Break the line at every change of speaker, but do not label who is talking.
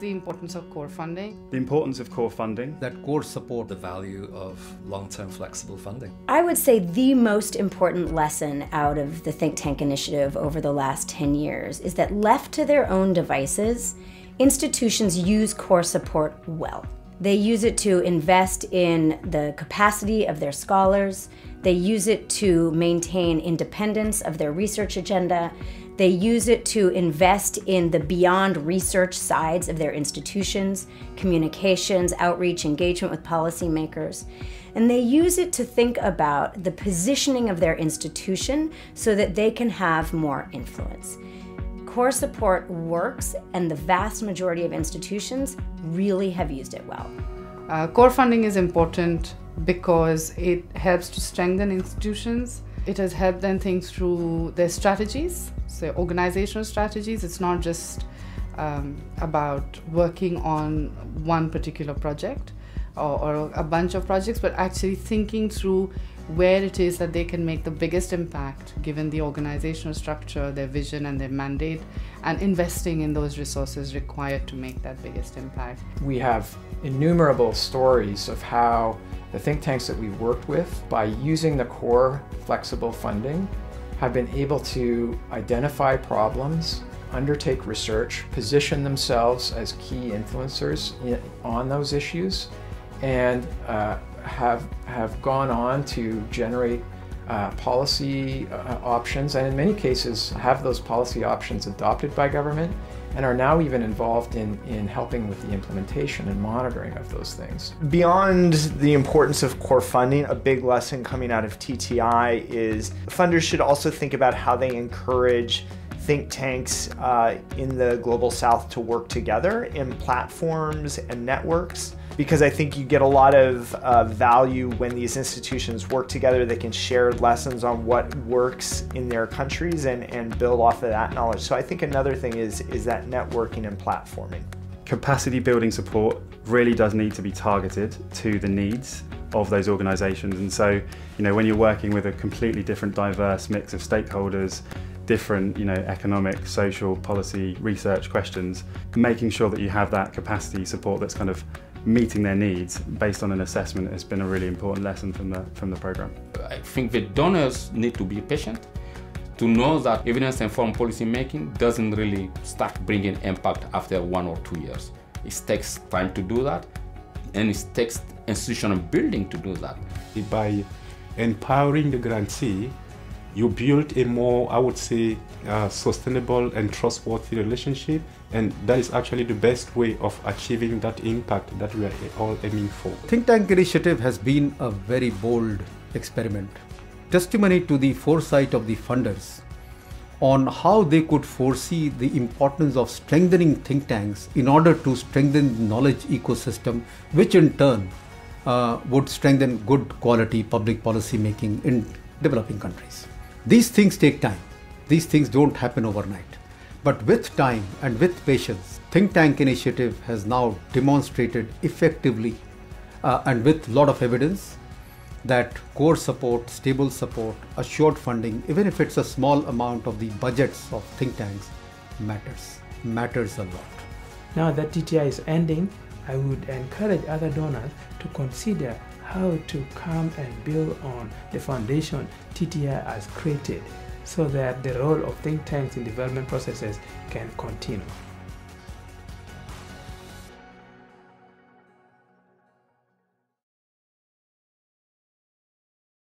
the importance of core funding.
The importance of core funding.
That core support the value of long-term flexible funding.
I would say the most important lesson out of the think tank initiative over the last 10 years is that left to their own devices, institutions use core support well. They use it to invest in the capacity of their scholars. They use it to maintain independence of their research agenda. They use it to invest in the beyond research sides of their institutions, communications, outreach, engagement with policymakers. And they use it to think about the positioning of their institution so that they can have more influence. Core support works, and the vast majority of institutions really have used it well.
Core funding is important because it helps to strengthen institutions. It has helped them think through their strategies, so organizational strategies. It's not just about working on one particular project or a bunch of projects, but actually thinking through where it is that they can make the biggest impact given the organizational structure, their vision and their mandate, and investing in those resources required to make that biggest impact.
We have innumerable stories of how the think tanks that we've worked with, by using the core flexible funding, have been able to identify problems, undertake research, position themselves as key influencers on those issues, and have gone on to generate policy options, and in many cases have those policy options adopted by government, and are now even involved in helping with the implementation and monitoring of those things.
Beyond the importance of core funding, a big lesson coming out of TTI is funders should also think about how they encourage think tanks in the Global South to work together in platforms and networks, because I think you get a lot of value when these institutions work together. They can share lessons on what works in their countries and build off of that knowledge. So I think another thing is that networking and platforming.
Capacity building support really does need to be targeted to the needs of those organizations. And so, when you're working with a completely different, diverse mix of stakeholders, different, economic, social, policy, research questions, making sure that you have that capacity support that's kind of meeting their needs based on an assessment has been a really important lesson from the program.
I think the donors need to be patient to know that evidence-informed policy making doesn't really start bringing impact after 1 or 2 years. It takes time to do that, and it takes institutional building to do that.
By empowering the grantee, you build a more, I would say, sustainable and trustworthy relationship, and that is actually the best way of achieving that impact that we are all aiming for.
Think Tank Initiative has been a very bold experiment, testimony to the foresight of the funders on how they could foresee the importance of strengthening think tanks in order to strengthen the knowledge ecosystem, which in turn would strengthen good quality public policy making in developing countries. These things take time. These things don't happen overnight. But with time and with patience, Think Tank Initiative has now demonstrated effectively and with a lot of evidence that core support, stable support, assured funding, even if it's a small amount of the budgets of think tanks, matters a lot.
Now that TTI is ending, I would encourage other donors to consider how to come and build on the foundation TTI has created so that the role of think tanks in development processes can continue.